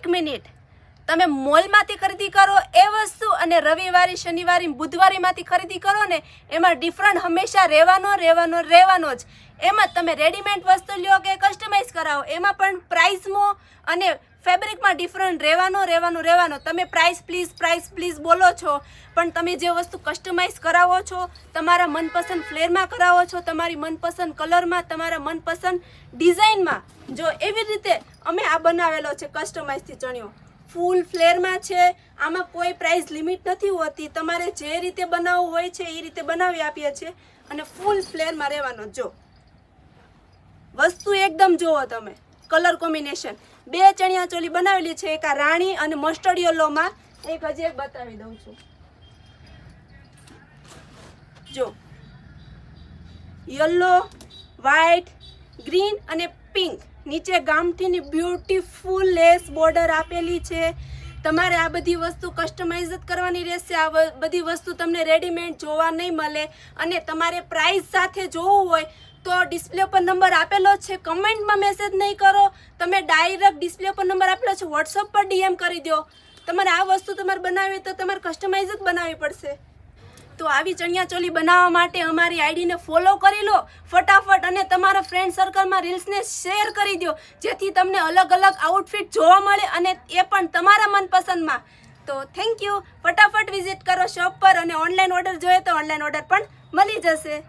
1 minute તમે મોલમાંથી ખરીદી કરો એ વસ્તુ અને રવિવારે શનિવારે બુધવારીમાંથી ખરીદી કરો ને એમાં ડિફરન્ટ હંમેશા રહેવાનો જ. એમાં તમે રેડીમેડ વસ્તુ લ્યો કે કસ્ટમાઇઝ કરાવો એમાં પણ પ્રાઇસમાં અને ફેબ્રિકમાં ડિફરન્ટ રહેવાનો. તમે પ્રાઇસ પ્લીઝ બોલો છો, પણ તમે જે વસ્તુ કસ્ટમાઇઝ કરાવો છો તમારા મનપસંદ ફ્લેરમાં કરાવો છો, તમારી મનપસંદ કલરમાં, તમારા મનપસંદ ડિઝાઇનમાં. જો એવી રીતે અમે આ બનાવેલો છે કસ્ટમાઇઝથી ચણિયો, ફૂલ ફ્લેરમાં છે. આમાં કોઈ પ્રાઇસ લિમિટ નથી હોતી, તમારે જે રીતે બનાવવું હોય છે એ રીતે બનાવી આપીએ છીએ અને ફૂલ ફ્લેરમાં રહેવાનો. જો વસ્તુ એકદમ જુઓ તમે, કલર કોમ્બિનેશન 2 ચણિયા ચોલી બનાવેલી છે, એક આ રાણી અને મસ્ટર્ડ યલોમાં, એક હજી એક બતાવી દઉં છું. જો યલો, વ્હાઈટ, ગ્રીન અને પિંક, નીચે ગામઠીની બ્યુટીફુલ લેસ બોર્ડર આપેલી છે. તમારે આ બધી વસ્તુ કસ્ટમાઇઝ જ કરવાની રહેશે. આ બધી વસ્તુ તમને રેડીમેડ જોવા નહીં મળે. અને તમારે પ્રાઇસ સાથે જોવું હોય તો ડિસ્પ્લે પર નંબર આપેલો છે, કમેન્ટમાં મેસેજ નહીં કરો, તમે ડાયરેક્ટ ડિસ્પ્લે પર નંબર આપેલો છે વોટ્સઅપ પર DM કરી દો. તમારે આ વસ્તુ તમારે બનાવવી તો તમારે કસ્ટમાઇઝ જ બનાવવી પડશે. તો આવી ચણિયા ચોલી બનાવવા માટે અમારી આઈડીને ફોલો કરી લો ફટાફટ અને તમારા ફ્રેન્ડ સર્કલમાં રીલ્સને શેર કરી દો, જેથી તમને અલગ અલગ આઉટફિટ જોવા મળે અને એ પણ તમારા મનપસંદમાં. તો થેન્ક યુ. ફટાફટ વિઝિટ કરો શોપ પર અને ઓનલાઈન ઓર્ડર જોઈએ તો ઓનલાઈન ઓર્ડર પણ મળી જશે.